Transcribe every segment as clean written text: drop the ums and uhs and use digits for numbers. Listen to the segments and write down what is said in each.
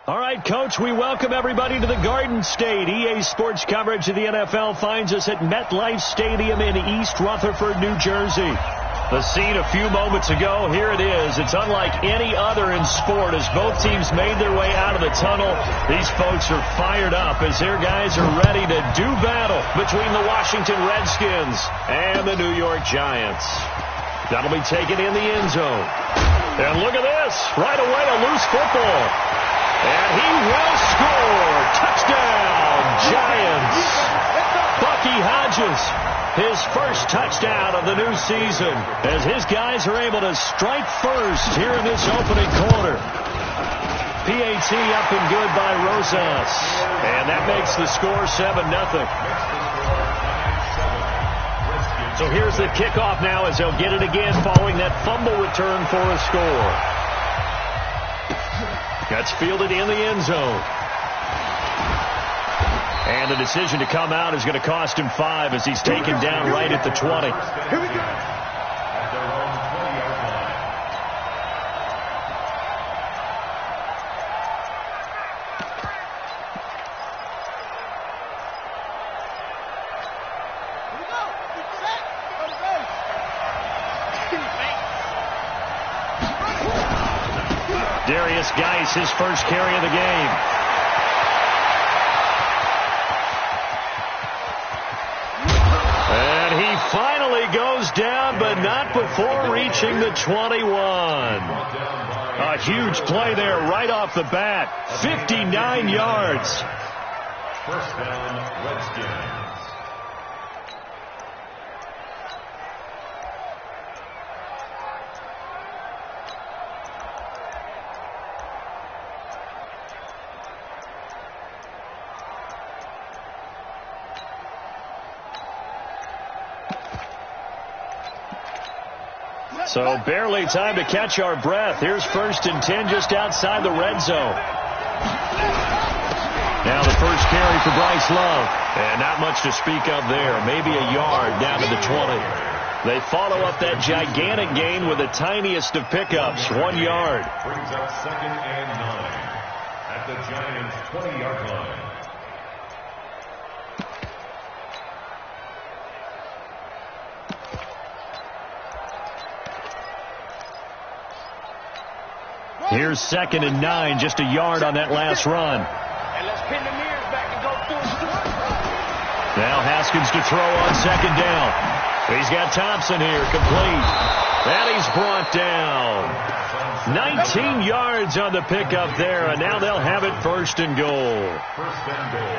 All right, Coach, we welcome everybody to the Garden State. EA Sports coverage of the NFL finds us at MetLife Stadium in East Rutherford, New Jersey. The scene a few moments ago, here it is. It's unlike any other in sport as both teams made their way out of the tunnel. These folks are fired up as their guys are ready to do battle between the Washington Redskins and the New York Giants. That'll be taken in the end zone. And look at this. Right away, a loose football. And he will score. Touchdown, Giants. Bucky Hodges, his first touchdown of the new season, as his guys are able to strike first here in this opening quarter. PAT up and good by Rosas. And that makes the score 7-0. So here's the kickoff now as they'll get it again following that fumble return for a score. That's fielded in the end zone. And the decision to come out is going to cost him 5 as he's taken down right at the 20. Here we go. Darius Geis, his first carry of the game. And he finally goes down, but not before reaching the 21. A huge play there right off the bat. 59 yards. First down, Redskins. So barely time to catch our breath. Here's 1st and 10 just outside the red zone. Now the first carry for Bryce Love. And not much to speak of there. Maybe a yard down to the 20. They follow up that gigantic gain with the tiniest of pickups, 1 yard. Brings up 2nd and 9 at the Giants' 20-yard line. Here's 2nd and 9, just a yard on that last run. And let's pin the mirrors back and go through. Now Haskins to throw on 2nd down. He's got Thompson here, complete. And he's brought down. 19 yards on the pickup there, and now they'll have it 1st and goal.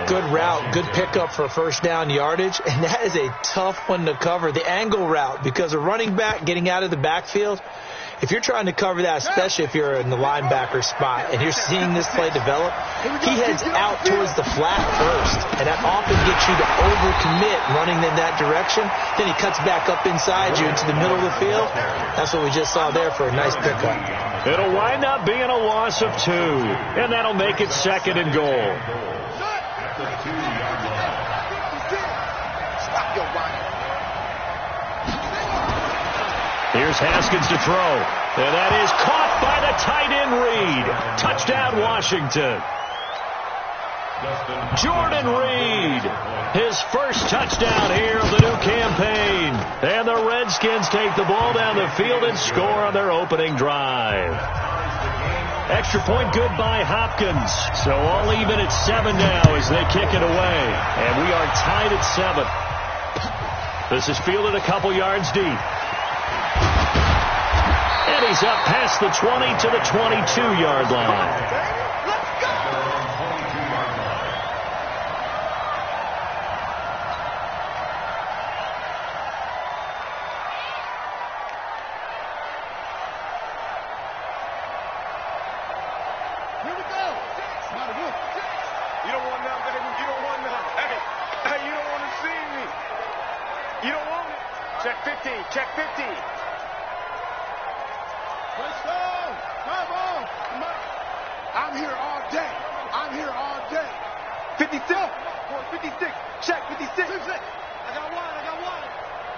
Good route, good pickup for 1st down yardage, and that is a tough one to cover. The angle route, because a running back getting out of the backfield, if you're trying to cover that, especially if you're in the linebacker spot and you're seeing this play develop, he heads out towards the flat first, and that often gets you to overcommit running in that direction. Then he cuts back up inside you into the middle of the field. That's what we just saw there for a nice pickup. It'll wind up being a loss of 2, and that'll make it 2nd and goal. Here's Haskins to throw. And that is caught by the tight end Reed. Touchdown, Washington. Jordan Reed, his first touchdown here of the new campaign. And the Redskins take the ball down the field and score on their opening drive. Extra point good by Hopkins. So all even at 7 now as they kick it away. And we are tied at 7. This is fielded a couple yards deep. And he's up past the 20 to the 22-yard line. I'm here all day. I'm here all day. 56. 56. Check 56. I got one.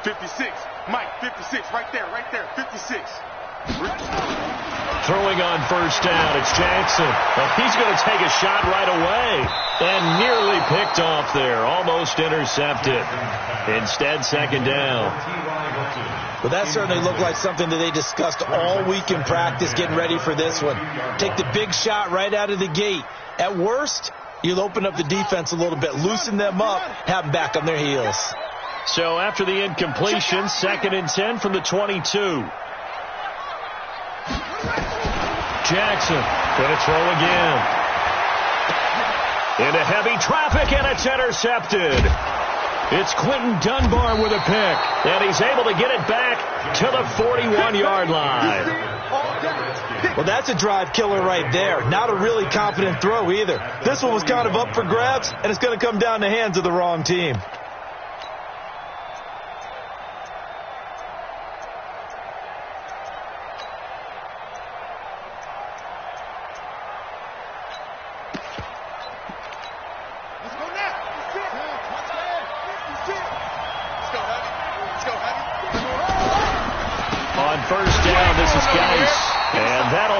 56. Mike, 56. Right there. 56. Throwing on first down, it's Jackson. Well, he's going to take a shot right away. And nearly picked off there. Almost intercepted. Instead, second down. Well, that certainly looked like something that they discussed all week in practice getting ready for this one. Take the big shot right out of the gate. At worst, you'll open up the defense a little bit, loosen them up, have them back on their heels. So after the incompletion, 2nd and 10 from the 22. Jackson going to throw again. Into heavy traffic, and it's intercepted. It's Quinton Dunbar with a pick, and he's able to get it back to the 41-yard line. Well, that's a drive killer right there. Not a really confident throw either. This one was kind of up for grabs, and it's going to come down the hands of the wrong team.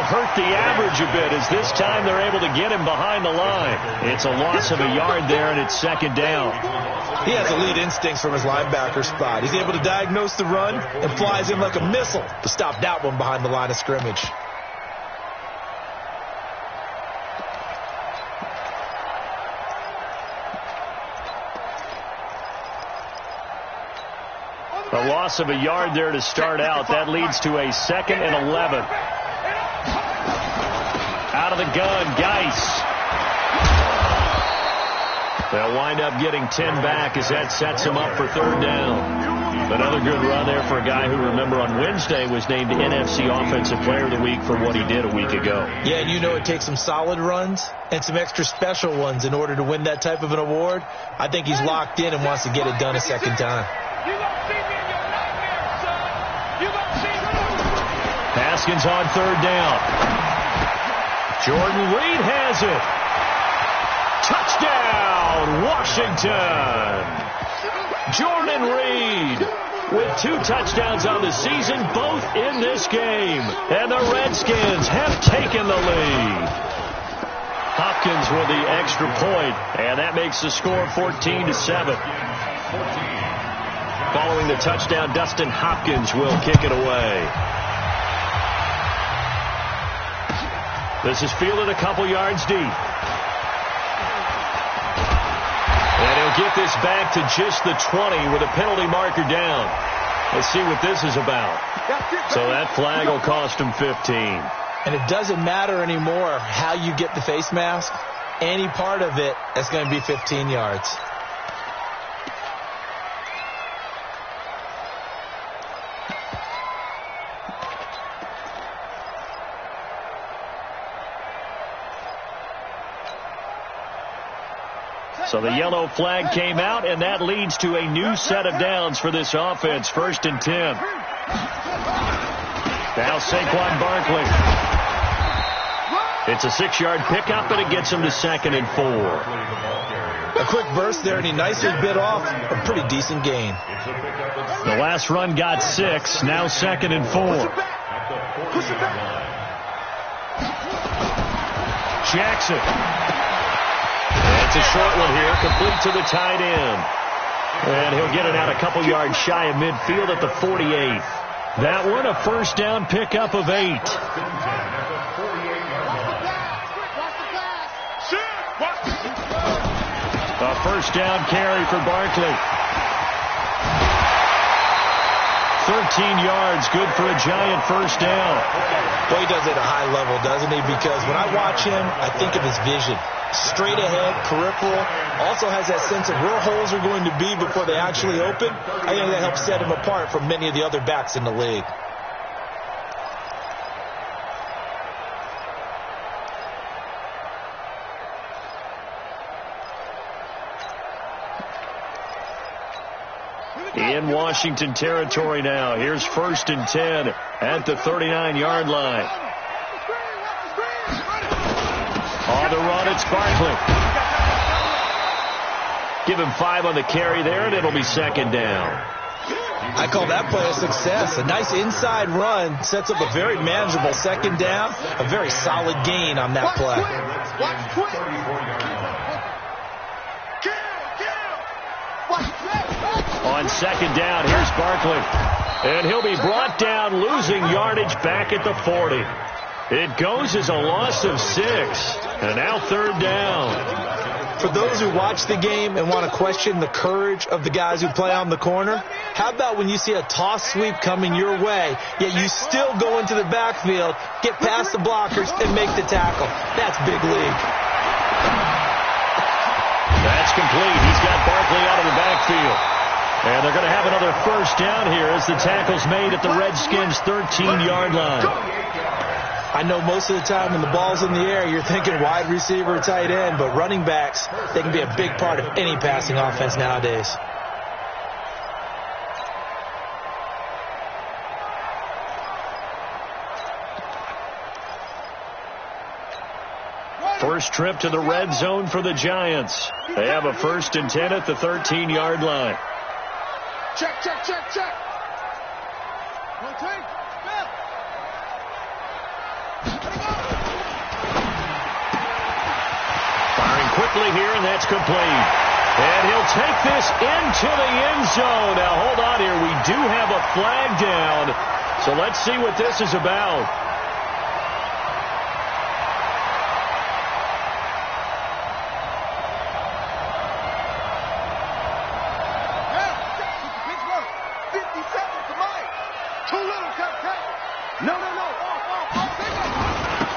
Hurt the average a bit as this time they're able to get him behind the line. It's a loss of a yard there, and it's 2nd down. He has elite instincts from his linebacker spot. He's able to diagnose the run and flies in like a missile to stop that one behind the line of scrimmage. A loss of a yard there to start out. That leads to a 2nd and 11. Out of the gun, Geis. They'll wind up getting 10 back as that sets him up for 3rd down. Another good run there for a guy who, remember, on Wednesday was named NFC Offensive Player of the Week for what he did a week ago. Yeah, and you know it takes some solid runs and some extra special ones in order to win that type of an award. I think he's locked in and wants to get it done a second time. Haskins on 3rd down. Jordan Reed has it. Touchdown, Washington. Jordan Reed with 2 touchdowns on the season, both in this game. And the Redskins have taken the lead. Hopkins with the extra point, and that makes the score 14-7. Following the touchdown, Dustin Hopkins will kick it away. This is fielded a couple yards deep. And he'll get this back to just the 20 with a penalty marker down. Let's see what this is about. So that flag will cost him 15. And it doesn't matter anymore how you get the face mask. Any part of it is going to be 15 yards. So the yellow flag came out, and that leads to a new set of downs for this offense. 1st and 10. Now Saquon Barkley. It's a 6-yard pickup, and it gets him to 2nd and 4. A quick burst there, and he nicely bit off a pretty decent gain. The last run got 6. Now 2nd and 4. Jackson. It's a short one here, complete to the tight end. And he'll get it out a couple yards shy of midfield at the 48. That one, a 1st down pickup of 8. A 1st down carry for Barkley. 13 yards, good for a giant 1st down. Well, he does it at a high level, doesn't he? Because when I watch him, I think of his vision. Straight ahead, peripheral, also has that sense of where holes are going to be before they actually open. I think that helps set him apart from many of the other backs in the league. In Washington territory now. Here's 1st and 10 at the 39-yard line. On the run, it's Barkley. Give him 5 on the carry there, and it'll be 2nd down. I call that play a success. A nice inside run sets up a very manageable second down, a very solid gain on that play. Watch quick. On second down, here's Barkley. And he'll be brought down, losing yardage back at the 40. It goes as a loss of 6. And now third down. For those who watch the game and want to question the courage of the guys who play on the corner, how about when you see a toss sweep coming your way, yet you still go into the backfield, get past the blockers, and make the tackle? That's big league. That's complete. He's got Barkley out of the backfield. And they're going to have another first down here as the tackle's made at the Redskins' 13-yard line. I know most of the time when the ball's in the air, you're thinking wide receiver, tight end, but running backs, they can be a big part of any passing offense nowadays. First trip to the red zone for the Giants. They have a 1st and 10 at the 13-yard line. Check, check, check, check. One take. Firing quickly here, and that's complete. And he'll take this into the end zone. Now, hold on here. We do have a flag down. So let's see what this is about.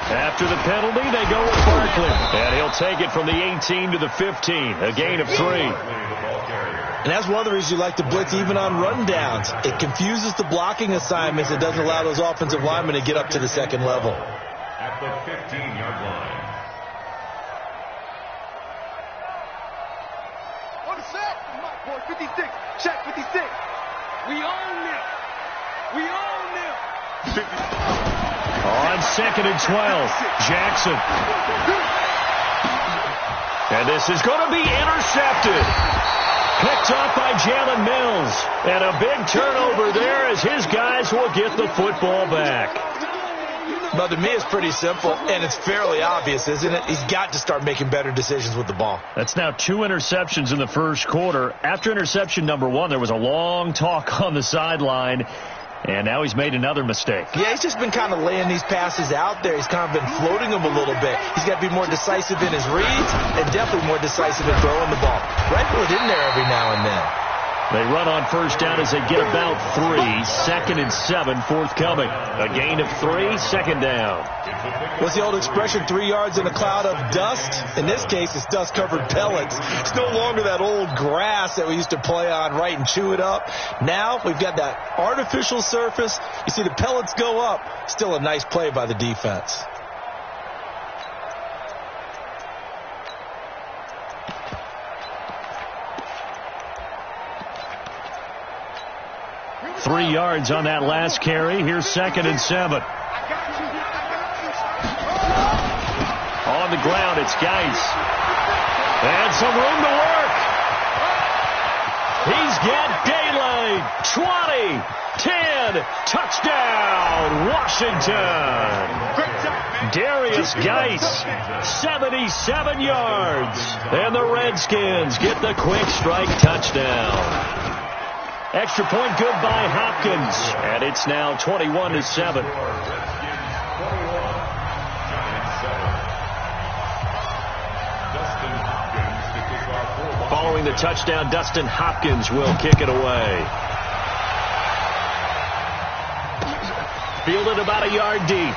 After the penalty, they go with Barkley. And he'll take it from the 18 to the 15. A gain of 3. And that's one of the reasons you like to blitz even on run downs. It confuses the blocking assignments. It doesn't allow those offensive linemen to get up to the second level. At the 15-yard line. On the set. My boy, 56. Check, 56. We own them. We own them. On 2nd and 12, Jackson. And this is going to be intercepted. Picked off by Jalen Mills. And a big turnover there as his guys will get the football back. But to me, it's pretty simple, and it's fairly obvious, isn't it? He's got to start making better decisions with the ball. That's now 2 interceptions in the first quarter. After interception number 1, there was a long talk on the sideline. And now he's made another mistake. Yeah, he's just been kind of laying these passes out there. He's kind of been floating them a little bit. He's got to be more decisive in his reads and definitely more decisive in throwing the ball. Rifle it in there every now and then. They run on first down as they get about 3. 2nd and 7 forthcoming. A gain of 3, second down. What's the old expression, 3 yards in a cloud of dust? In this case, it's dust-covered pellets. It's no longer that old grass that we used to play on, right, and chew it up. Now we've got that artificial surface. You see the pellets go up. Still a nice play by the defense. Three yards on that last carry. Here's 2nd and 7. On the ground, it's Geis. And some room to work. He's got daylight. 20, 10, touchdown, Washington. Darius Geis, 77 yards. And the Redskins get the quick strike touchdown. Extra point good by Hopkins. And it's now 21-7. Following the touchdown, Dustin Hopkins will kick it away. Fielded about a yard deep.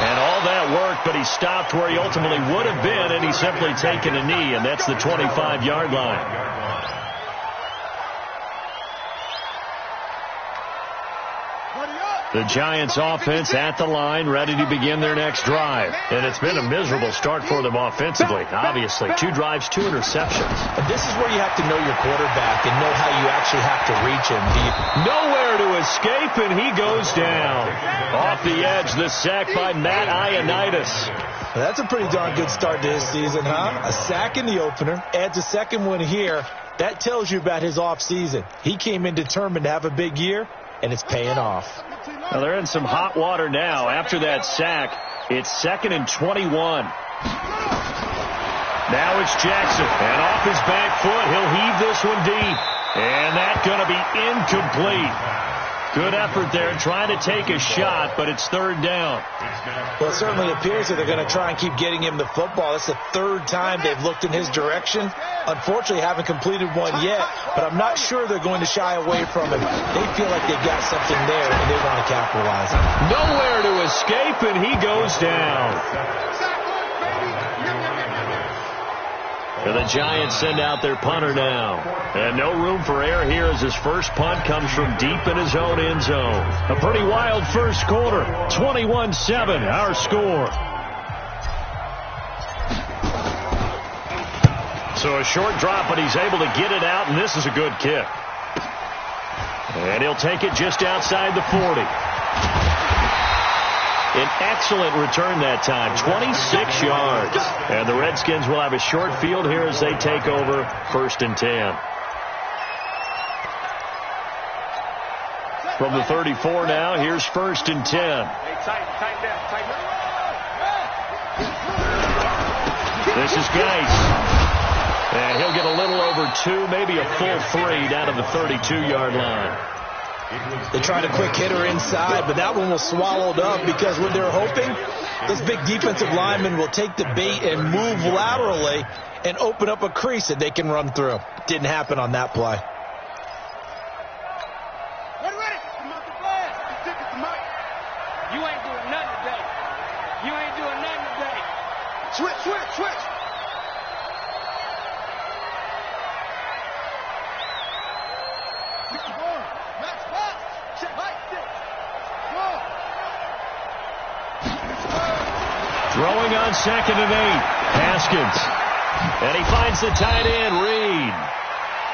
And all that work, but he stopped where he ultimately would have been, and he's simply taken a knee, and that's the 25-yard line. The Giants offense at the line, ready to begin their next drive. And it's been a miserable start for them offensively. Obviously, 2 drives, 2 interceptions. And this is where you have to know your quarterback and know how you actually have to reach him. Nowhere to escape, and he goes down. Off the edge, the sack by Matt Ioannidis. That's a pretty darn good start to his season, huh? A sack in the opener, adds a second one here. That tells you about his offseason. He came in determined to have a big year, and it's paying off. Well, they're in some hot water now. After that sack, it's 2nd and 21. Now it's Jackson, and off his back foot, he'll heave this one deep. And that's going to be incomplete. Good effort there, trying to take a shot, but it's 3rd down. Well, it certainly appears that they're going to try and keep getting him the football. That's the 3rd time they've looked in his direction. Unfortunately, haven't completed one yet, but I'm not sure they're going to shy away from him. They feel like they've got something there, and they want to capitalize. Nowhere to escape, and he goes down. And the Giants send out their punter now. And no room for error here as his first punt comes from deep in his own end zone. A pretty wild first quarter. 21-7, our score. So a short drop, but he's able to get it out, and this is a good kick. And he'll take it just outside the 40. An excellent return that time, 26 yards. And the Redskins will have a short field here as they take over 1st and 10. From the 34 now, here's 1st and 10. This is Geis. And he'll get a little over 2, maybe a full 3 down to the 32-yard line. They tried a quick hitter inside, but that one was swallowed up because what they're hoping, this big defensive lineman will take the bait and move laterally and open up a crease that they can run through. Didn't happen on that play. You ain't doing nothing today. You ain't doing nothing today. Switch. Throwing on 2nd and 8. Haskins. And he finds the tight end, Reed.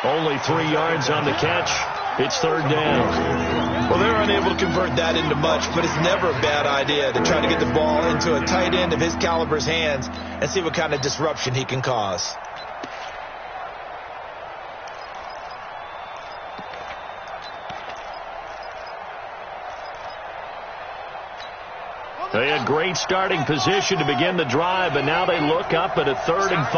Only 3 yards on the catch. It's 3rd down. Well, they're unable to convert that into much, but it's never a bad idea to try to get the ball into a tight end of his caliber's hands and see what kind of disruption he can cause. They had great starting position to begin the drive, but now they look up at a 3rd and 5.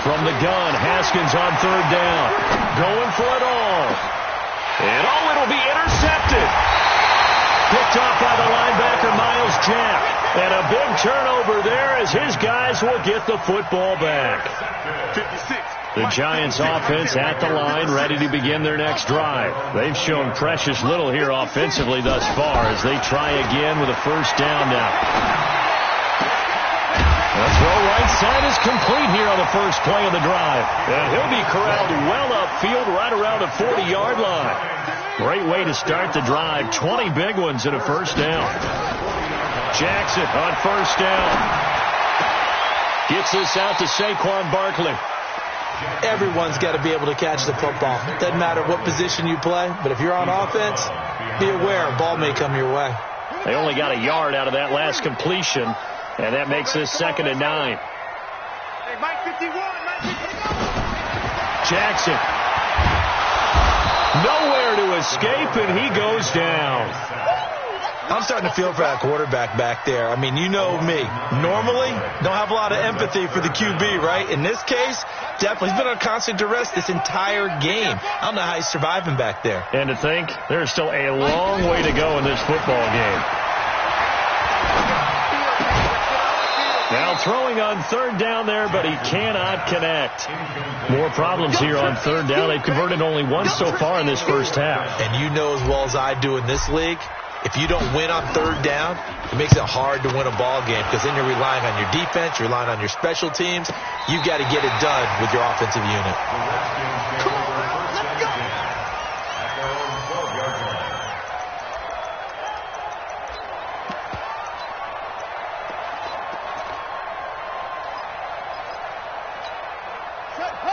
From the gun, Haskins on 3rd down. Going for it all. And it'll be intercepted. Picked off by the linebacker, Miles Jack. And a big turnover there as his guys will get the football back. 56. The Giants offense at the line, ready to begin their next drive. They've shown precious little here offensively thus far as they try again with a 1st down now. The throw right side is complete here on the first play of the drive. And he'll be corralled well upfield right around the 40-yard line. Great way to start the drive. 20 big ones and a 1st down. Jackson on 1st down. Gets this out to Saquon Barkley. Everyone's got to be able to catch the football. Doesn't matter what position you play, but if you're on offense, be aware a ball may come your way. They only got a yard out of that last completion, and that makes this 2nd and 9. Hey, Mike 51, Jackson. Nowhere to escape, and he goes down. I'm starting to feel for that quarterback back there. I mean, you know me. Normally, don't have a lot of empathy for the QB, right? In this case, definitely. He's been on constant duress this entire game. I don't know how he's surviving back there. And to think, there's still a long way to go in this football game. Now throwing on 3rd down there, but he cannot connect. More problems here on 3rd down. They've converted only once so far in this first half. And you know as well as I do in this league, if you don't win on 3rd down, it makes it hard to win a ball game because then you're relying on your defense, you're relying on your special teams. You've got to get it done with your offensive unit. Come on, let's go.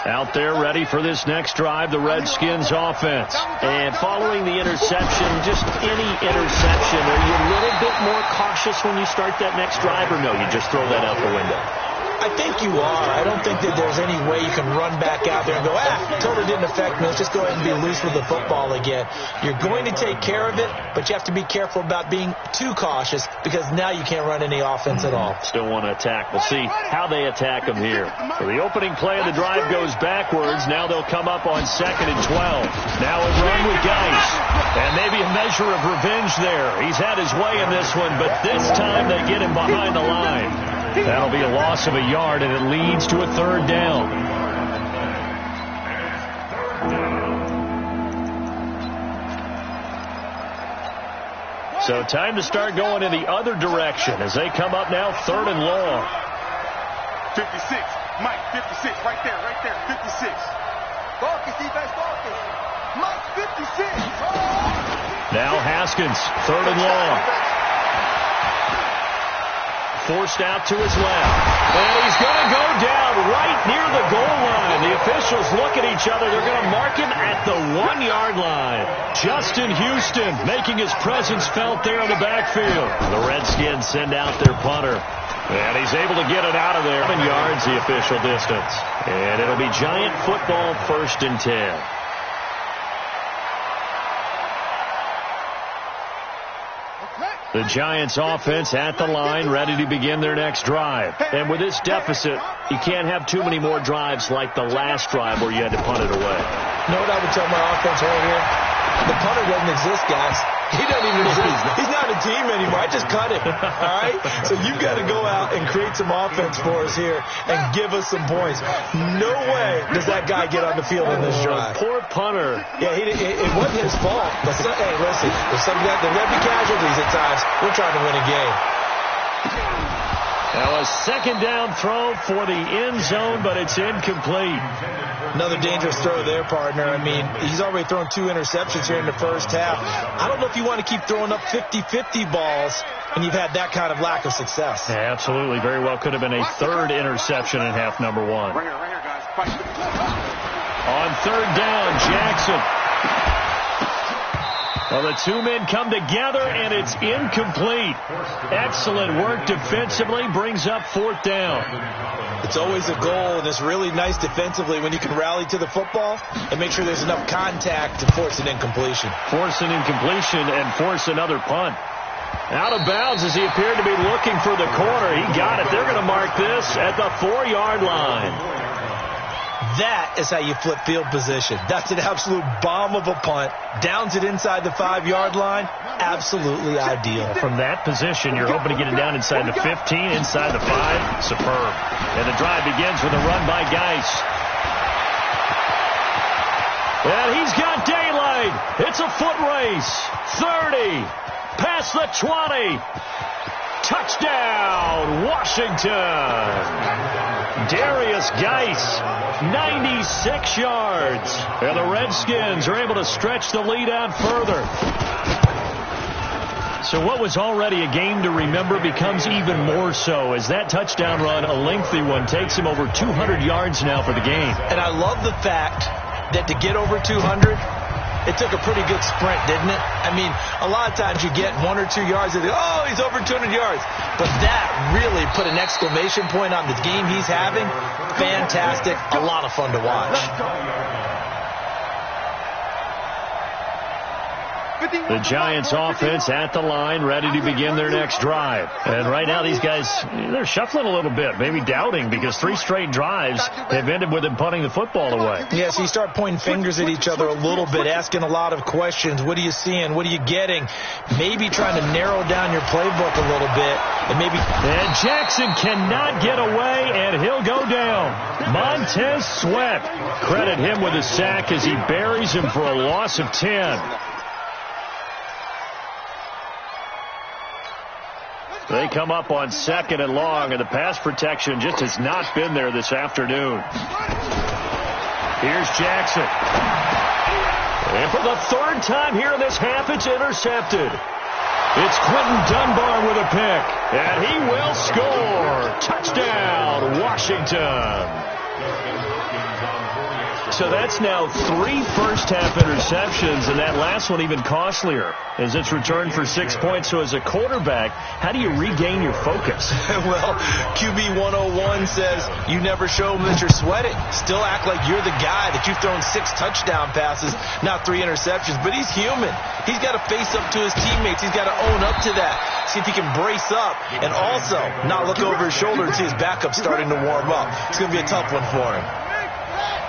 Out there ready for this next drive, the Redskins offense. And following the interception, just any interception, are you a little bit more cautious when you start that next drive, or no, you just throw that out the window? I think you are. I don't think that there's any way you can run back out there and go, totally didn't affect me. Let's just go ahead and be loose with the football again. You're going to take care of it, but you have to be careful about being too cautious because now you can't run any offense at all. Still want to attack. We'll see how they attack them here. So the opening play of the drive goes backwards. Now they'll come up on 2nd and 12. Now a run with Geis. And maybe a measure of revenge there. He's had his way in this one, but this time they get him behind the line. That'll be a loss of a yard, and it leads to a 3rd down. So time to start going in the other direction as they come up now 3rd and long. 56. Mike, 56. Right there. 56. Focus, defense, focus. Mike, 56. Now Haskins, 3rd and long. Forced out to his left. And he's going to go down right near the goal line. The officials look at each other. They're going to mark him at the 1-yard line. Justin Houston making his presence felt there in the backfield. The Redskins send out their punter. And he's able to get it out of there. 7 yards the official distance. And it'll be Giant football 1st and 10. The Giants offense at the line, ready to begin their next drive. And with this deficit, you can't have too many more drives like the last drive where you had to punt it away. You know what I would tell my offense right here? The punter doesn't exist, guys. He doesn't even exist. He's not a team anymore. I just cut him. All right? So you've got to go out and create some offense for us here and give us some points. No way does that guy get on the field in this drive. Poor punter. Yeah, it wasn't his fault. But hey, listen, there's some guys, there may be casualties at times. We're trying to win a game. Now a 2nd down throw for the end zone, but it's incomplete. Another dangerous throw there, partner. I mean, he's already thrown 2 interceptions here in the first half. I don't know if you want to keep throwing up 50-50 balls when you've had that kind of lack of success. Yeah, absolutely. Very well could have been a 3rd interception in half number 1. Right here, guys. On 3rd down, Jackson. Well, the 2 men come together, and it's incomplete. Excellent work defensively, brings up 4th down. It's always a goal, and it's really nice defensively when you can rally to the football and make sure there's enough contact to force an incompletion. Force an incompletion and force another punt. Out of bounds as he appeared to be looking for the corner. He got it. They're going to mark this at the 4-yard line. That is how you flip field position. That's an absolute bomb of a punt. Downs it inside the 5-yard line. Absolutely ideal. From that position, you're hoping to get it down inside the 15, inside the 5. Superb. And the drive begins with a run by Geis. And he's got daylight. It's a foot race. 30. Past the 20. Touchdown, Washington. Darius Geis, 96 yards. And the Redskins are able to stretch the lead out further. So what was already a game to remember becomes even more so as that touchdown run, a lengthy one, takes him over 200 yards now for the game. And I love the fact that to get over 200, it took a pretty good sprint, didn't it? I mean, a lot of times you get 1 or 2 yards and oh, he's over 200 yards. But that really put an exclamation point on the game he's having. Fantastic. A lot of fun to watch. The Giants offense at the line, ready to begin their next drive. And right now these guys, they're shuffling a little bit, maybe doubting, because 3 straight drives have ended with them punting the football away. Yeah, so you start pointing fingers at each other a little bit, asking a lot of questions. What are you seeing? What are you getting? Maybe trying to narrow down your playbook a little bit. And Jackson cannot get away, and he'll go down. Montez Sweat. Credit him with a sack as he buries him for a loss of 10. They come up on 2nd and long, and the pass protection just has not been there this afternoon. Here's Jackson. And for the 3rd time here in this half, it's intercepted. It's Quentin Dunbar with a pick, and he will score. Touchdown, Washington. So that's now 3 first-half interceptions, and that last one even costlier as it's returned for 6 points. So as a quarterback, how do you regain your focus? Well, QB 101 says you never show them that you're sweating. Still act like you're the guy, that you've thrown 6 touchdown passes, not 3 interceptions. But he's human. He's got to face up to his teammates. He's got to own up to that. See if he can brace up and also not look over his shoulder and see his backup starting to warm up. It's going to be a tough one for him.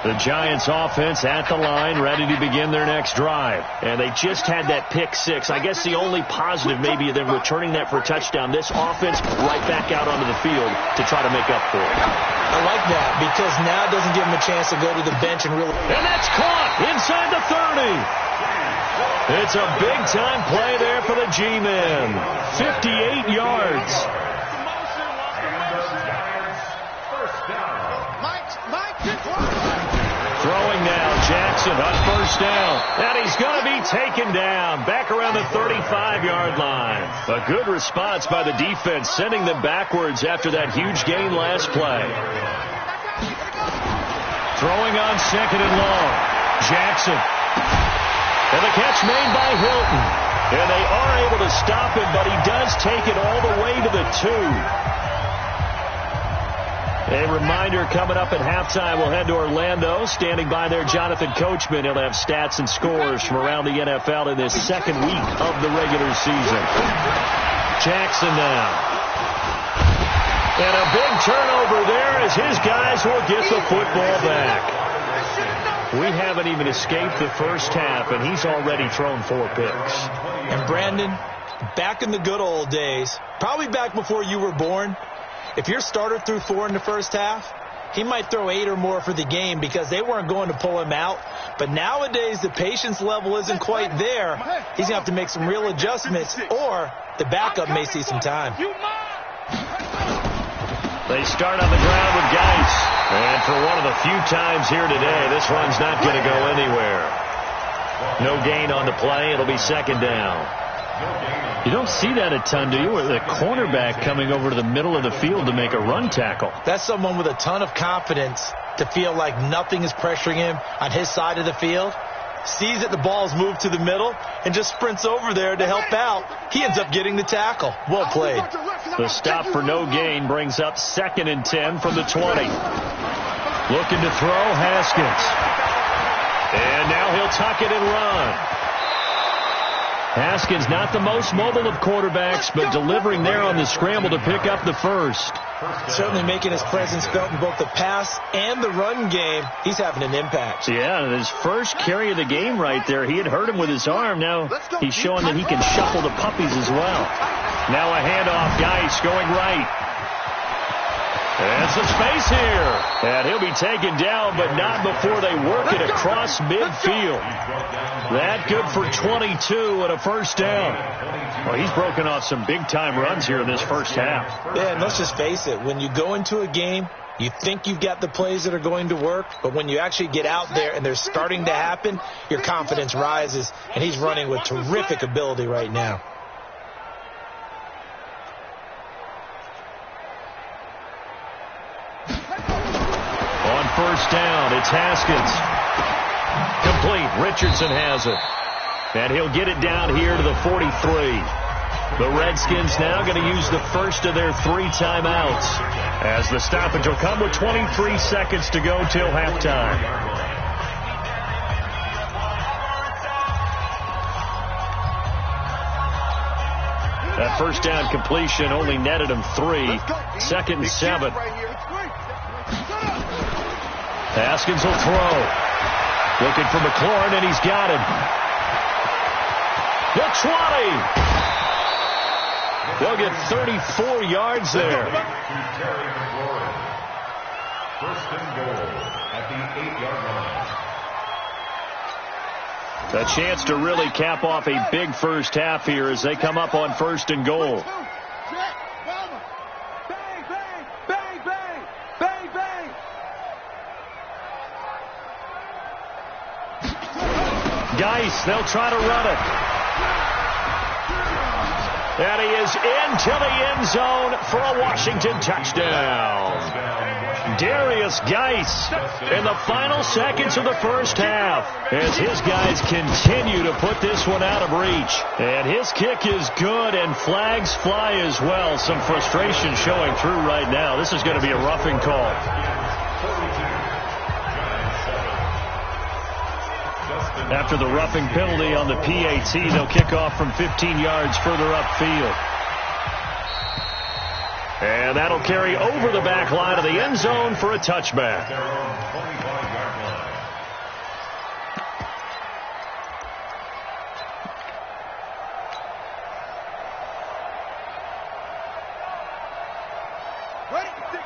The Giants offense at the line, ready to begin their next drive. And they just had that pick 6. I guess the only positive maybe of them returning that for a touchdown. This offense right back out onto the field to try to make up for it. I like that because now it doesn't give him a chance to go to the bench and really... And that's caught inside the 30. It's a big-time play there for the G-men. 58 yards. Throwing now, Jackson on first down. And he's going to be taken down back around the 35-yard line. A good response by the defense, sending them backwards after that huge gain last play. Throwing on second and long. Jackson. And the catch made by Hilton. And they are able to stop him, but he does take it all the way to the 2. A reminder, coming up at halftime, we'll head to Orlando. Standing by there, Jonathan Coachman. He'll have stats and scores from around the NFL in this second week of the regular season. Jackson now. And a big turnover there as his guys will get the football back. We haven't even escaped the first half, and he's already thrown 4 picks. And Brandon, back in the good old days, probably back before you were born, if your starter threw 4 in the first half, he might throw 8 or more for the game because they weren't going to pull him out. But nowadays, the patience level isn't quite there. He's going to have to make some real adjustments, or the backup may see some time. They start on the ground with Geis. And for one of the few times here today, this one's not going to go anywhere. No gain on the play. It'll be second down. You don't see that a ton, do you? With a cornerback coming over to the middle of the field to make a run tackle. That's someone with a ton of confidence to feel like nothing is pressuring him on his side of the field. Sees that the ball's moved to the middle and just sprints over there to help out. He ends up getting the tackle. Well played. The stop for no gain brings up 2nd and 10 from the 20. Looking to throw, Haskins. And now he'll tuck it and run. Haskins not the most mobile of quarterbacks, but delivering there on the scramble to pick up the first. Certainly making his presence felt in both the pass and the run game. He's having an impact. Yeah, his first carry of the game right there, he had hurt him with his arm. Now he's showing that he can shuffle the puppies as well. Now a handoff, Geis going right. And some space here. And he'll be taken down, but not before they work it across midfield. That good for 22 and a first down. Well, he's broken off some big-time runs here in this first half. Yeah, and let's just face it. When you go into a game, you think you've got the plays that are going to work, but when you actually get out there and they're starting to happen, your confidence rises, and he's running with terrific ability right now. On first down, it's Haskins. Complete. Richardson has it. And he'll get it down here to the 43. The Redskins now going to use the first of their 3 timeouts as the stoppage will come with 23 seconds to go till halftime. That first down completion only netted him 3. 2nd and 7. Haskins will throw. Looking for McLaurin, and he's got him. The 20. They'll get 34 yards there. First and goal at the 8-yard line. A chance to really cap off a big first half here as they come up on first and goal. Geis, they'll try to run it. And he is into the end zone for a Washington touchdown. Darius Geis in the final seconds of the first half as his guys continue to put this one out of reach. And his kick is good, and flags fly as well. Some frustration showing through right now. This is going to be a roughing call. After the roughing penalty on the PAT, they'll kick off from 15 yards further upfield. And that'll carry over the back line of the end zone for a touchback.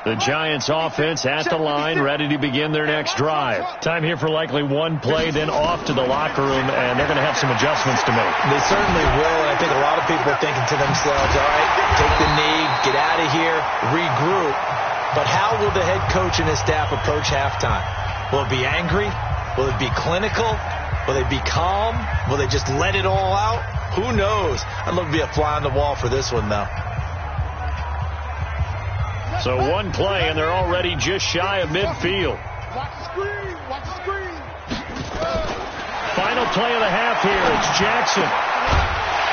The Giants offense at the line, ready to begin their next drive. Time here for likely one play, then off to the locker room, and they're going to have some adjustments to make. They certainly will, and I think a lot of people are thinking to themselves, all right, take the knee, get out of here, regroup. But how will the head coach and his staff approach halftime? Will it be angry? Will it be clinical? Will they be calm? Will they just let it all out? Who knows? I'd love to be a fly on the wall for this one, though. So one play, and they're already just shy of midfield. Watch the screen. Watch the screen. Final play of the half here. It's Jackson.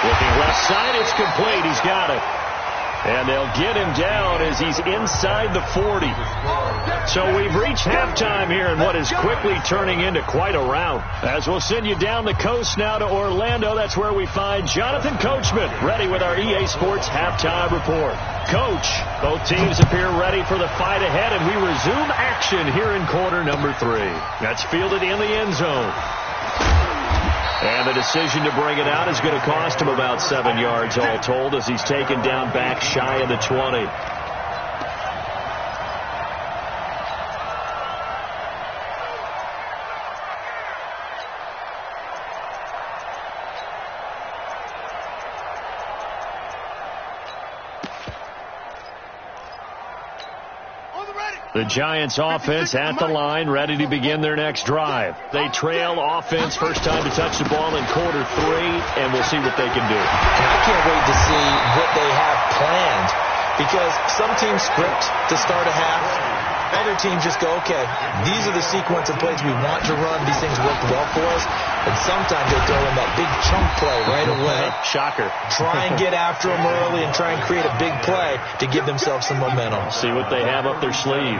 Looking left side, it's complete. He's got it. And they'll get him down as he's inside the 40. So we've reached halftime here in what is quickly turning into quite a rout. As we'll send you down the coast now to Orlando, that's where we find Jonathan Coachman, ready with our EA Sports Halftime Report. Coach, both teams appear ready for the fight ahead, and we resume action here in quarter number 3. That's fielded in the end zone. And the decision to bring it out is going to cost him about 7 yards all told as he's taken down back shy of the 20. The Giants offense at the line, ready to begin their next drive. They trail offense, first time to touch the ball in quarter 3, and we'll see what they can do. And I can't wait to see what they have planned, because some teams script to start a half. Other teams just go, okay, these are the sequence of plays we want to run. These things work well for us. And sometimes they throw in that big chunk play right away. Shocker. Try and get after them early and try and create a big play to give themselves some momentum. See what they have up their sleeve.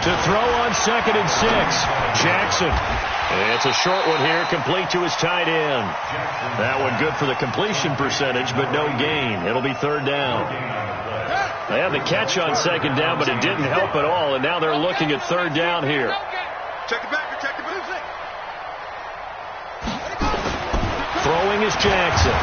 To throw on 2nd and 6, Jackson. It's a short one here, complete to his tight end. That one good for the completion percentage, but no gain. It'll be 3rd down. They had the catch on 2nd down, but it didn't help at all, and now they're looking at 3rd down here. Check it back. Check it back. Throwing is Jackson.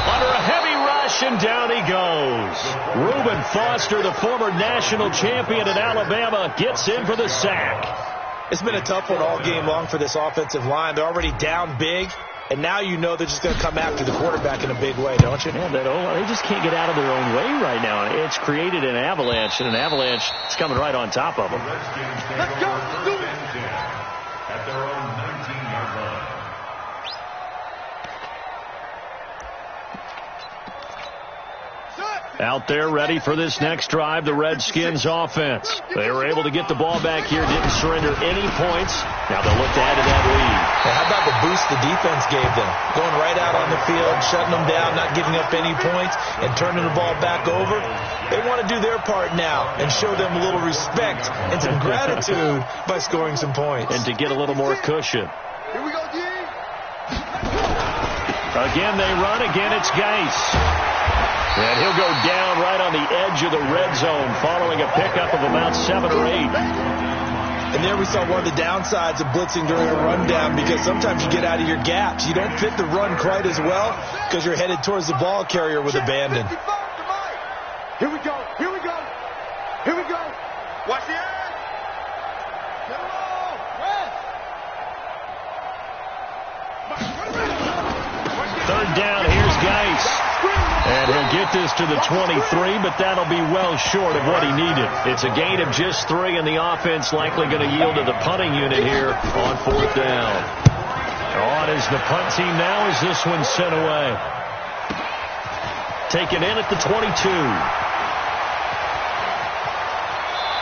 Under a heavy rush, and down he goes. Reuben Foster, the former national champion at Alabama, gets in for the sack. It's been a tough one all game long for this offensive line. They're already down big, and now you know they're just going to come after the quarterback in a big way, don't you? Yeah, they just can't get out of their own way right now. It's created an avalanche, and an avalanche is coming right on top of them. Let's go. Do it. At their own 19-yard line. Out there ready for this next drive, the Redskins offense. They were able to get the ball back here, didn't surrender any points. Now they'll look to add to that lead. Now, how about the boost the defense gave them? Going right out on the field, shutting them down, not giving up any points, and turning the ball back over. They want to do their part now and show them a little respect and some gratitude by scoring some points. And to get a little more cushion. Here we go, D. Again, they run. Again, it's Geis. And he'll go down right on the edge of the red zone following a pickup of about 7 or 8. And there we saw one of the downsides of blitzing during a rundown, because sometimes you get out of your gaps. You don't fit the run quite as well because you're headed towards the ball carrier with abandon. Here we go. Here we go. Here we go. Watch the edge. Get it all. Rest. 3rd down. Here's Geis. And he'll get this to the 23, but that'll be well short of what he needed. It's a gain of just 3, and the offense likely going to yield to the punting unit here on 4th down. On is the punt team now as this one's sent away. taken in at the 22.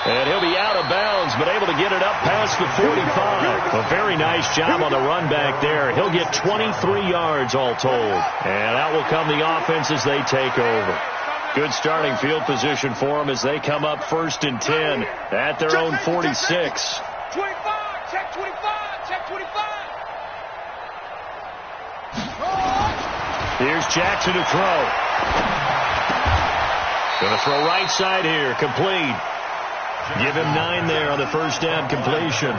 And he'll be out of bounds, but able to get it up past the 45. A very nice job on the run back there. He'll get 23 yards all told. And out will come the offense as they take over. Good starting field position for them as they come up 1st and 10 at their own 46. 25, check 25, check 25. Here's Jackson to throw. Going to throw right side here, complete. Give him 9 there on the first down completion.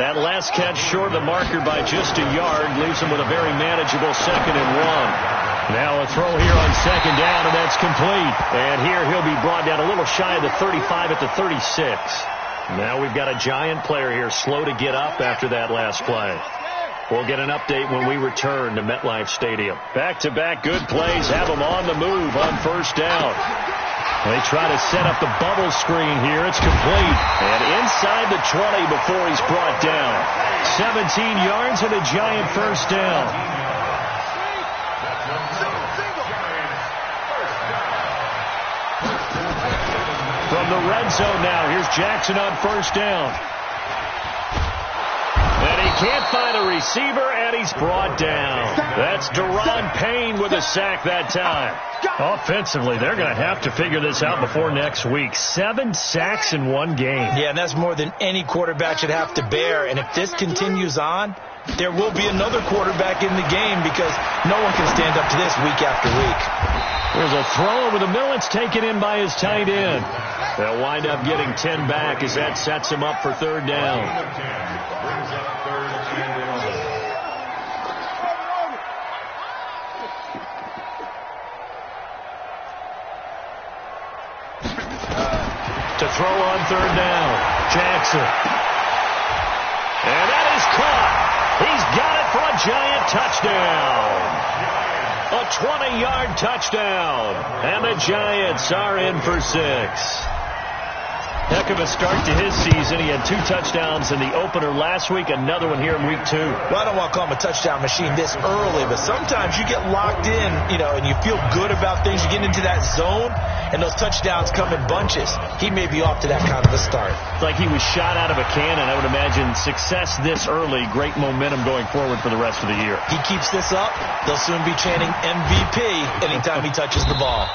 That last catch short of the marker by just a yard leaves him with a very manageable 2nd and 1. Now a throw here on 2nd down, and that's complete. And here he'll be brought down a little shy of the 35 at the 36. Now we've got a Giant player here slow to get up after that last play. We'll get an update when we return to MetLife Stadium. Back-to-back good plays have them on the move on 1st down. They try to set up the bubble screen here. It's complete. And inside the 20 before he's brought down. 17 yards and a Giant 1st down. From the red zone now, here's Jackson on 1st down. And he can't find a receiver, and he's brought down. That's Daron Payne with a sack that time. Offensively, they're going to have to figure this out before next week. 7 sacks in one game. Yeah, and that's more than any quarterback should have to bear. And if this continues on, there will be another quarterback in the game because no one can stand up to this week after week. There's a throw over the middle. It's taken in by his tight end. They'll wind up getting 10 back as that sets him up for 3rd down. To throw on 3rd down, Jackson. And that is caught. He's got it for a Giant touchdown. A 20-yard touchdown. And the Giants are in for 6. Heck of a start to his season. He had 2 touchdowns in the opener last week, another one here in week 2. Well, I don't want to call him a touchdown machine this early, but sometimes you get locked in, and you feel good about things. You get into that zone, and those touchdowns come in bunches. He may be off to that kind of a start. Like he was shot out of a cannon. I would imagine success this early, great momentum going forward for the rest of the year. He keeps this up, they'll soon be chanting MVP anytime he touches the ball.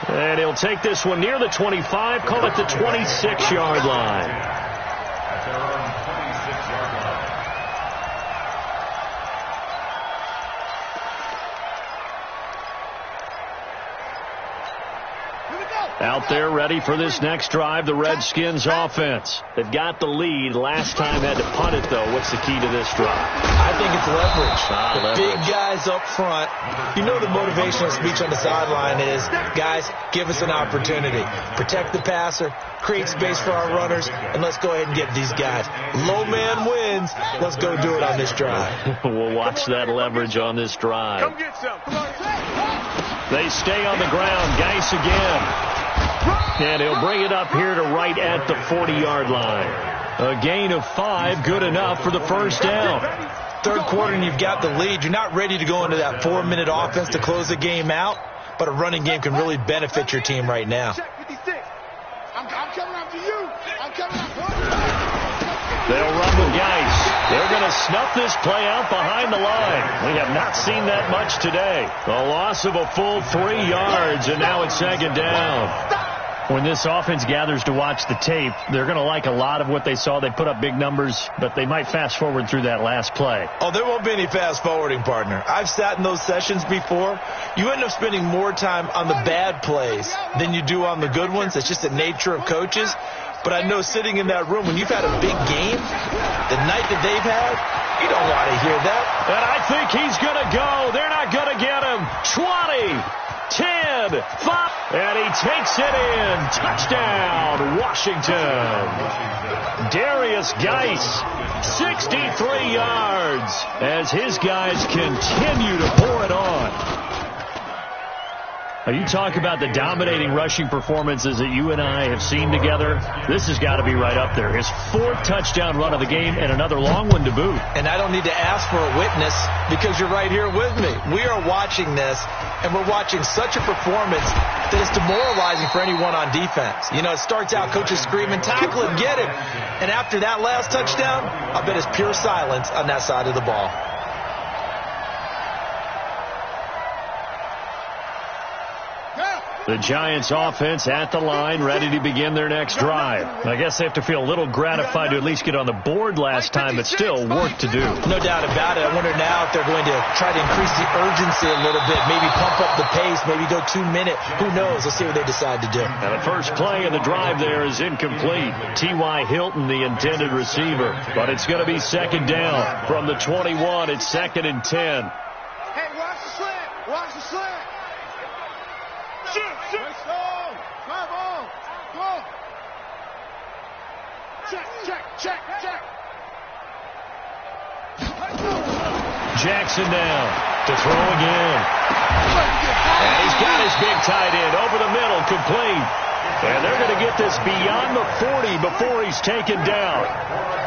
And he'll take this one near the 25, call it the 26-yard line. Out there ready for this next drive, the Redskins offense. They've got the lead. Last time had to punt it, though. What's the key to this drive? I think it's leverage. Leverage. Big guys up front. You know the motivational speech on the sideline is, guys, give us an opportunity. Protect the passer, create space for our runners, and let's go ahead and get these guys. Low man wins. Let's go do it on this drive. We'll watch that leverage on this drive. Come get some. Come on. They stay on the ground. Geis again. And he'll bring it up here to right at the 40-yard line. A gain of 5, good enough for the 1st down. 3rd quarter and you've got the lead. You're not ready to go into that 4-minute offense to close the game out, but a running game can really benefit your team right now. Check 56. I'm coming after you. I'm coming after you. They'll run with Geis. They're going to snuff this play out behind the line. We have not seen that much today. A loss of a full 3 yards, and now it's 2nd down. When this offense gathers to watch the tape, they're going to like a lot of what they saw. They put up big numbers, but they might fast forward through that last play. Oh, there won't be any fast forwarding, partner. I've sat in those sessions before. You end up spending more time on the bad plays than you do on the good ones. It's just the nature of coaches. But I know sitting in that room, when you've had a big game, the night that they've had, you don't want to hear that. And I think he's going to go. They're not going to get him. 20, 10, 5. And he takes it in. Touchdown, Washington. Darius Geis, 63 yards as his guys continue to pour it on. Now, you talk about the dominating rushing performances that you and I have seen together. This has got to be right up there. His 4th touchdown run of the game and another long one to boot. And I don't need to ask for a witness because you're right here with me. We are watching this, And we're watching such a performance that it's demoralizing for anyone on defense. You know, it starts out, coaches screaming, tackle him, get him. And after that last touchdown, I bet it's pure silence on that side of the ball. The Giants offense at the line, ready to begin their next drive. I guess they have to feel a little gratified to at least get on the board last time, but still work to do. No doubt about it. I wonder now if they're going to try to increase the urgency a little bit, maybe pump up the pace, maybe go 2 minute. Who knows? Let's see what they decide to do. And the first play of the drive there is incomplete. T.Y. Hilton, the intended receiver. But it's going to be second down from the 21. It's 2nd and 10. Hey, watch the slant. Watch the slant. Shoot. Drive on. Go. Check. Jackson down to throw again. And he's got his big tight end over the middle, complete. And they're going to get this beyond the 40 before he's taken down.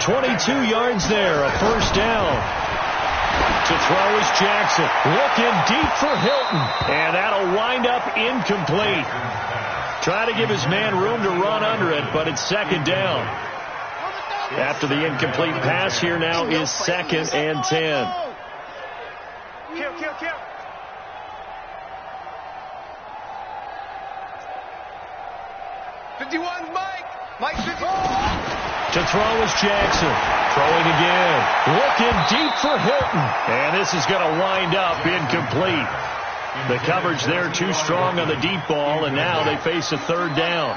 22 yards there, a first down. To throw is Jackson. Looking deep for Hilton. And that'll wind up incomplete. Try to give his man room to run under it, but it's second down. After the incomplete pass, here now is 2nd and 10. Kill. 51, Mike 51. To throw is Jackson. Throwing again. Looking deep for Hilton. And this is going to wind up incomplete. The coverage there too strong on the deep ball, and now they face a third down.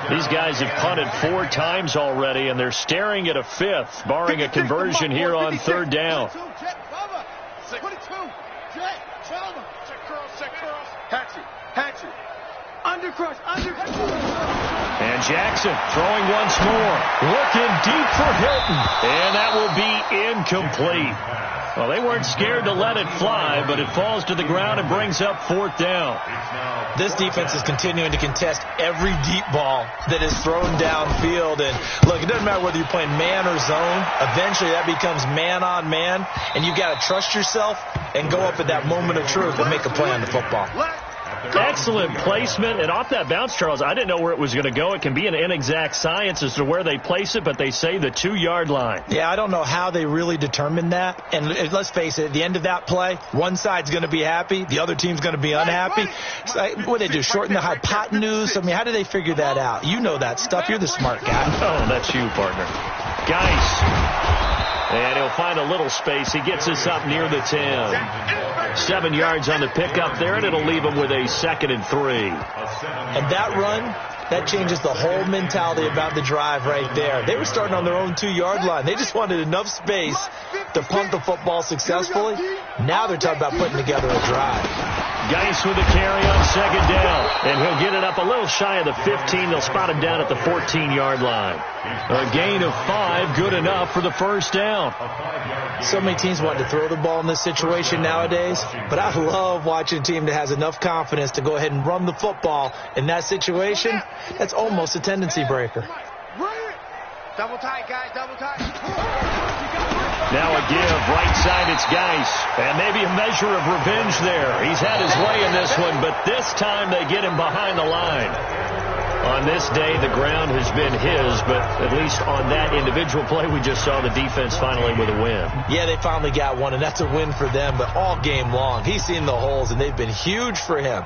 These guys have punted 4 times already, and they're staring at a 5th, barring a conversion here on third down. Hatchet. Undercrush. And Jackson throwing once more. Looking deep for Hilton. And that will be incomplete. Well, they weren't scared to let it fly, but it falls to the ground and brings up 4th down. This defense is continuing to contest every deep ball that is thrown downfield. And look, it doesn't matter whether you're playing man or zone. Eventually that becomes man on man, and you got to trust yourself and go up at that moment of truth and make a play on the football. Excellent placement, and off that bounce, Charles, I didn't know where it was going to go. It can be an inexact science as to where they place it, but they say the 2-yard line. Yeah, I don't know how they really determined that. And let's face it, at the end of that play, one side's going to be happy, the other team's going to be unhappy. So, what do they do, shorten the hypotenuse? I mean, how do they figure that out? You know that stuff. You're the smart guy. Oh, that's you, partner. Geis. And he'll find a little space. He gets us up near the 10. 7 yards on the pickup there, and it'll leave him with a 2nd and 3. And that run, that changes the whole mentality about the drive right there. They were starting on their own 2-yard line. They just wanted enough space to punt the football successfully. Now they're talking about putting together a drive. Geis with a carry on 2nd down, and he'll get it up a little shy of the 15. They'll spot him down at the 14-yard line. A gain of 5, good enough for the first down. So many teams want to throw the ball in this situation nowadays, but I love watching a team that has enough confidence to go ahead and run the football in that situation. That's almost a tendency breaker. Double tight, guys, double tight. Now a give, right side, it's Geis. And maybe a measure of revenge there. He's had his way in this one, but this time they get him behind the line. On this day, the ground has been his, but at least on that individual play, we just saw the defense finally with a win. Yeah, they finally got one, and that's a win for them, but all game long, he's seen the holes, and they've been huge for him.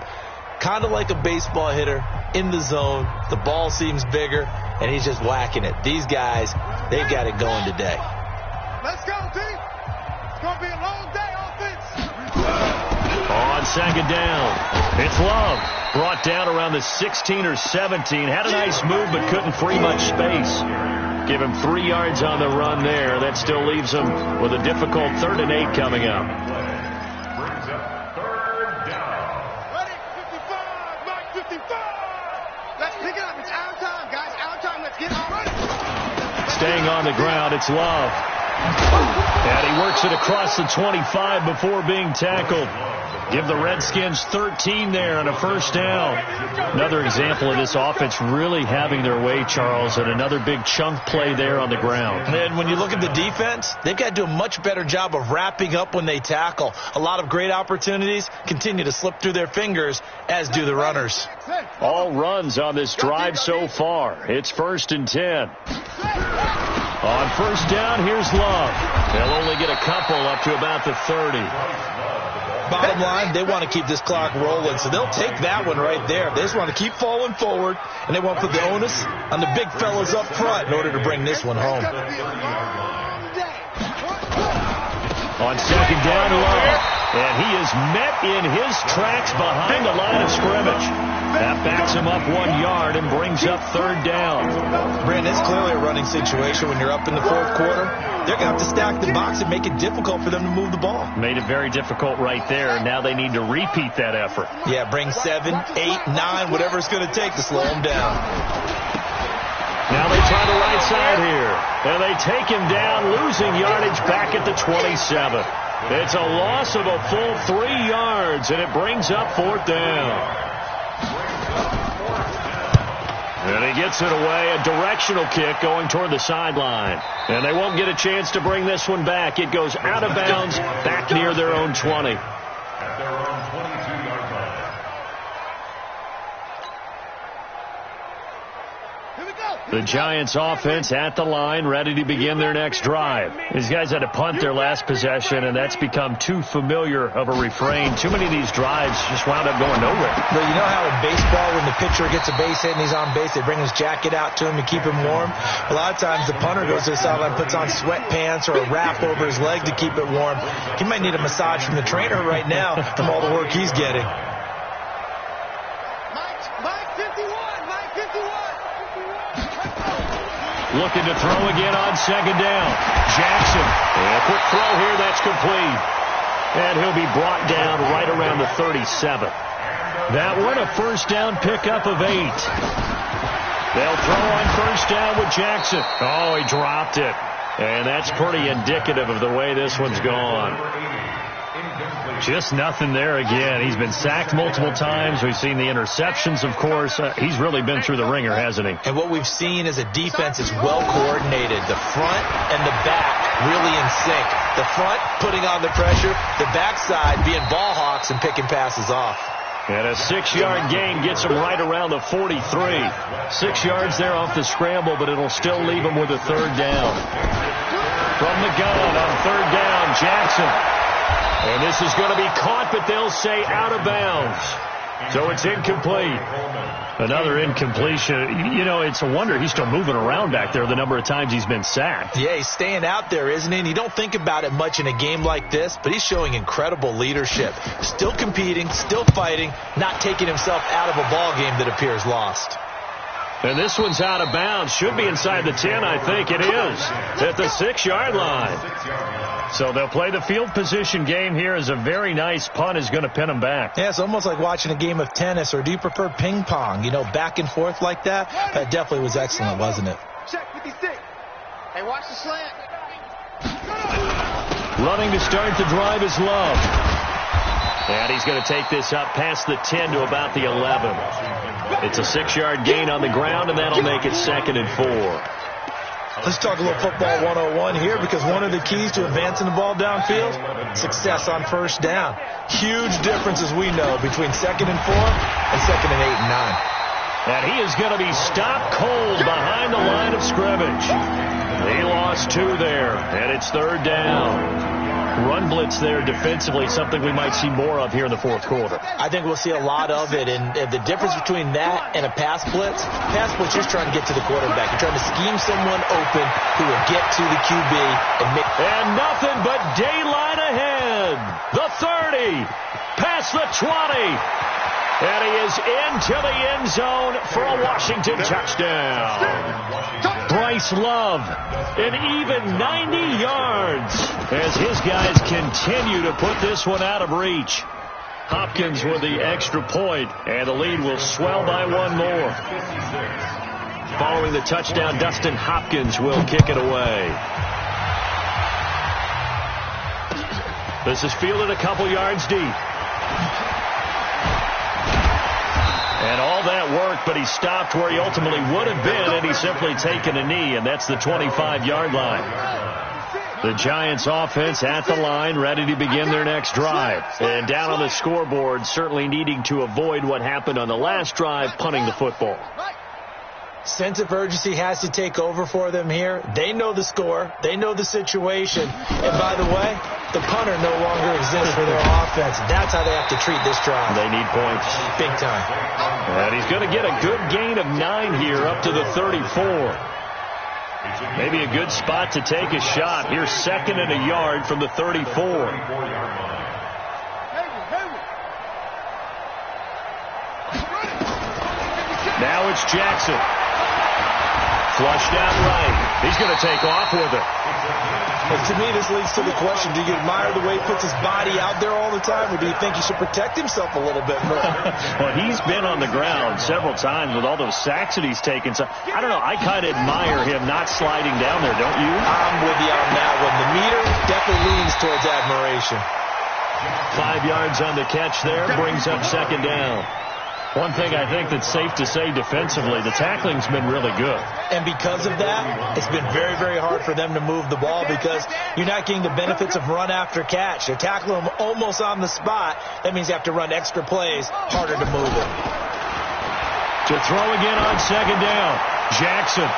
Kind of like a baseball hitter in the zone. The ball seems bigger, and he's just whacking it. These guys, they've got it going today. Let's go, team. It's going to be a long day, offense. On 2nd down, it's Love. Brought down around the 16 or 17. Had a nice move, but couldn't free much space. Give him 3 yards on the run there. That still leaves him with a difficult 3rd and 8 coming up. Brings up 3rd down. Ready? 55, Mike 55. Let's pick it up. It's our time, guys. Our time. Let's get on. Ready. Staying on the ground, it's Love. And he works it across the 25 before being tackled. Give the Redskins 13 there on a first down. Another example of this offense really having their way, Charles, and another big chunk play there on the ground. And when you look at the defense, they've got to do a much better job of wrapping up when they tackle. A lot of great opportunities continue to slip through their fingers, as do the runners. All runs on this drive so far. It's 1st and 10. On first down, here's Love. They'll only get a couple up to about the 30. Bottom line, they want to keep this clock rolling, so they'll take that one right there. They just want to keep falling forward, and they want to put the onus on the big fellas up front in order to bring this one home. On second down, Love. And he is met in his tracks behind the line of scrimmage. That backs him up 1 yard and brings up 3rd down. Brandon, it's clearly a running situation when you're up in the 4th quarter. They're going to have to stack the box and make it difficult for them to move the ball. Made it very difficult right there. Now they need to repeat that effort. Yeah, bring 7, 8, 9, whatever it's going to take to slow them down. Now they try the right side here. And they take him down, losing yardage back at the 27. It's a loss of a full 3 yards, and it brings up 4th down. And he gets it away, a directional kick going toward the sideline. And they won't get a chance to bring this one back. It goes out of bounds, back near their own 20. At their own 22-yard line. The Giants offense at the line, ready to begin their next drive. These guys had to punt their last possession, and that's become too familiar of a refrain. Too many of these drives just wound up going nowhere. Well, you know how in baseball, when the pitcher gets a base hit and he's on base, they bring his jacket out to him to keep him warm? A lot of times the punter goes to the sideline, puts on sweatpants or a wrap over his leg to keep it warm. He might need a massage from the trainer right now from all the work he's getting. Looking to throw again on second down. Jackson. And a quick throw here. That's complete. And he'll be brought down right around the 37. That one a first down pickup of 8. They'll throw on first down with Jackson. Oh, he dropped it. And that's pretty indicative of the way this one's gone. Just nothing there again. He's been sacked multiple times. We've seen the interceptions, of course. He's really been through the ringer, hasn't he? And what we've seen is a defense is well coordinated. The front and the back really in sync. The front putting on the pressure. The backside being ball hawks and picking passes off. And a 6-yard gain gets him right around the 43. 6 yards there off the scramble, but it'll still leave him with a 3rd down. From the gun on 3rd down, Jackson. And this is going to be caught, but they'll say out of bounds. So it's incomplete. Another incompletion. You know, it's a wonder he's still moving around back there the number of times he's been sacked. Yeah, he's staying out there, isn't he? And you don't think about it much in a game like this, but he's showing incredible leadership. Still competing, still fighting, not taking himself out of a ball game that appears lost. And this one's out of bounds. Should be inside the 10, I think it is. At the 6-yard line. So they'll play the field position game here as a very nice punt is going to pin them back. Yeah, it's almost like watching a game of tennis, or do you prefer ping pong? You know, back and forth like that? That definitely was excellent, wasn't it? Check 56. Hey, watch the slant. Running to start the drive is Love. And he's going to take this up past the 10 to about the 11. It's a 6-yard gain on the ground, and that'll make it 2nd and 4. Let's talk a little football 101 here, because one of the keys to advancing the ball downfield, success on first down. Huge difference, as we know, between 2nd and 4 and 2nd and 8 and 9. And he is going to be stopped cold behind the line of scrimmage. He lost 2 there, and it's 3rd down. Run blitz there defensively, something we might see more of here in the 4th quarter. I think we'll see a lot of it, and the difference between that and a pass blitz is trying to get to the quarterback. You're trying to scheme someone open who will get to the QB and make... And nothing but daylight ahead. The 30, past the 20. And he is into the end zone for a Washington touchdown. Bryce Love, an even 90 yards as his guys continue to put this one out of reach. Hopkins with the extra point, and the lead will swell by 1 more. Following the touchdown, Dustin Hopkins will kick it away. This is fielded a couple yards deep. And all that worked, but he stopped where he ultimately would have been had he simply taken a knee, and that's the 25-yard line. The Giants offense at the line, ready to begin their next drive. And down on the scoreboard, certainly needing to avoid what happened on the last drive, punting the football. Sense of urgency has to take over for them here. They know the score. They know the situation. And by the way, the punter no longer exists for their offense. That's how they have to treat this drive. They need points. Big time. And he's going to get a good gain of 9 here up to the 34. Maybe a good spot to take a shot. Here's 2nd and a yard from the 34. Now it's Jackson. Flushed out right. He's going to take off with it. Well, to me, this leads to the question, do you admire the way he puts his body out there all the time, or do you think he should protect himself a little bit more? Well, he's been on the ground several times with all those sacks that he's taken. So I don't know. I kind of admire him not sliding down there, don't you? I'm with you on that one. The meter definitely leans towards admiration. 5 yards on the catch there. Brings up 2nd down. One thing I think that's safe to say defensively, the tackling's been really good. And because of that, it's been very, very hard for them to move the ball because you're not getting the benefits of run after catch. They're tackling them almost on the spot. That means you have to run extra plays, harder to move it. To throw again on 2nd down, Jackson.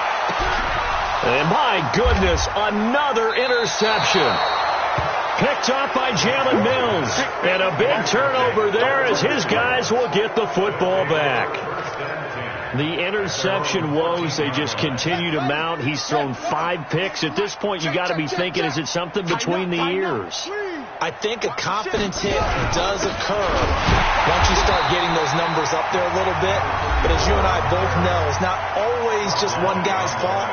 And my goodness, another interception. Picked off by Jalen Mills. And a big turnover there as his guys will get the football back. The interception woes, they just continue to mount. He's thrown 5 picks. At this point, you got to be thinking, is it something between the ears? I think a confidence hit does occur once you start getting those numbers up there a little bit. But as you and I both know, it's not always just one guy's fault.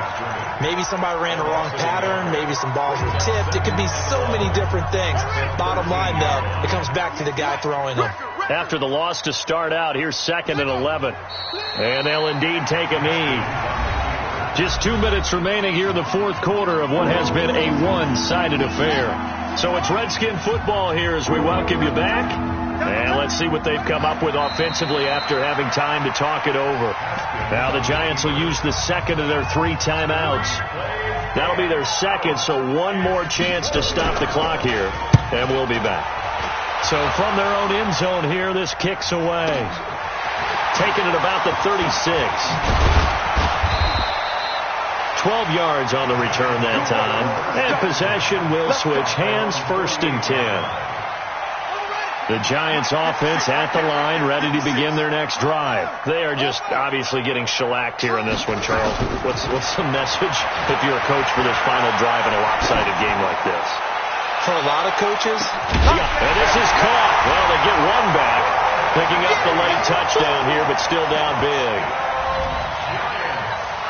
Maybe somebody ran the wrong pattern. Maybe some balls were tipped. It could be so many different things. Bottom line, though, it comes back to the guy throwing them. After the loss to start out, here's 2nd and 11. And they'll indeed take a knee. Just 2 minutes remaining here in the 4th quarter of what has been a one-sided affair. So it's Redskin football here as we welcome you back. And let's see what they've come up with offensively after having time to talk it over. Now the Giants will use the 2nd of their 3 timeouts. That'll be their 2nd, so one more chance to stop the clock here. And we'll be back. So from their own end zone here, this kicks away. Taking it about the 36. 12 yards on the return that time. And possession will switch hands, 1st and 10. The Giants offense at the line, ready to begin their next drive. They are just obviously getting shellacked here in this one, Charles. What's the message if you're a coach for this final drive in a lopsided game like this? For a lot of coaches? Yeah, and this is caught. Well, they get one back, picking up the late touchdown here, but still down big.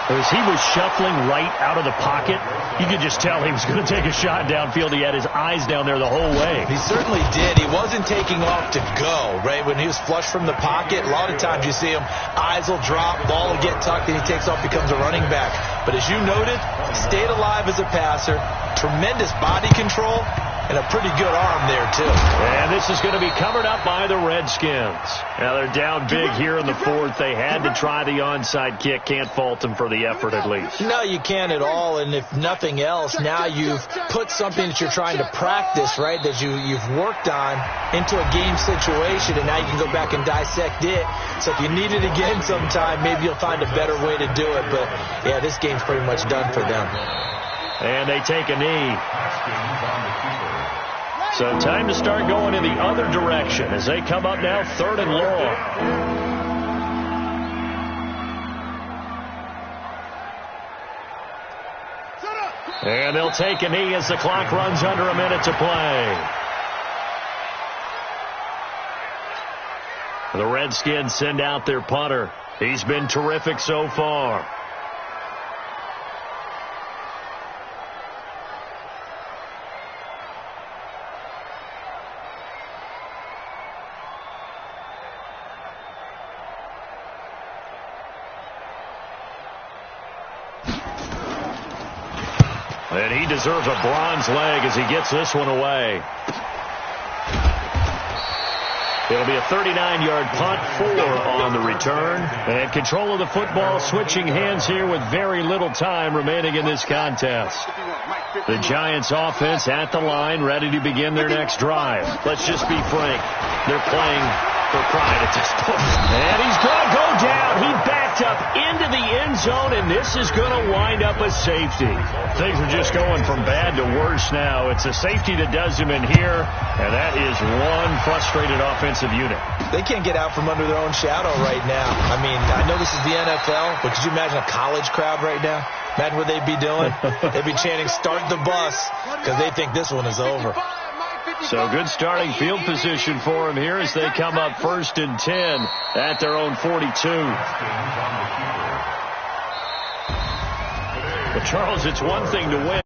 As he was shuffling right out of the pocket, you could just tell he was going to take a shot downfield. He had his eyes down there the whole way. He certainly did. He wasn't taking off to go, right? When he was flushed from the pocket, a lot of times you see him, eyes will drop, ball will get tucked, and he takes off, becomes a running back. But as you noted, stayed alive as a passer, tremendous body control, and a pretty good arm there, too. And this is going to be covered up by the Redskins. Now, they're down big here in the 4th. They had to try the onside kick. Can't fault them for the effort, at least. No, you can't at all. And if nothing else, now you've put something that you're trying to practice, right, that you've worked on into a game situation, and now you can go back and dissect it. So if you need it again sometime, maybe you'll find a better way to do it. But, yeah, this game's pretty much done for them. And they take a knee. So time to start going in the other direction as they come up now 3rd and long. And they'll take a knee as the clock runs under a minute to play. The Redskins send out their punter. He's been terrific so far. And he deserves a bronze leg as he gets this one away. It'll be a 39-yard punt, 4 on the return. And control of the football switching hands here with very little time remaining in this contest. The Giants offense at the line, ready to begin their next drive. Let's just be frank. They're playing for pride at this point. And he's going to go down. He backed up into the end zone, and this is going to wind up a safety. Things are just going from bad to worse now. It's a safety that does him in here, and that is one frustrated offensive unit. They can't get out from under their own shadow right now. I mean, I know this is the NFL, but could you imagine a college crowd right now? Imagine what they'd be doing. They'd be chanting, "Start the bus," because they think this one is over. So good starting field position for him here as they come up 1st and 10 at their own 42. But Charles, it's one thing to win.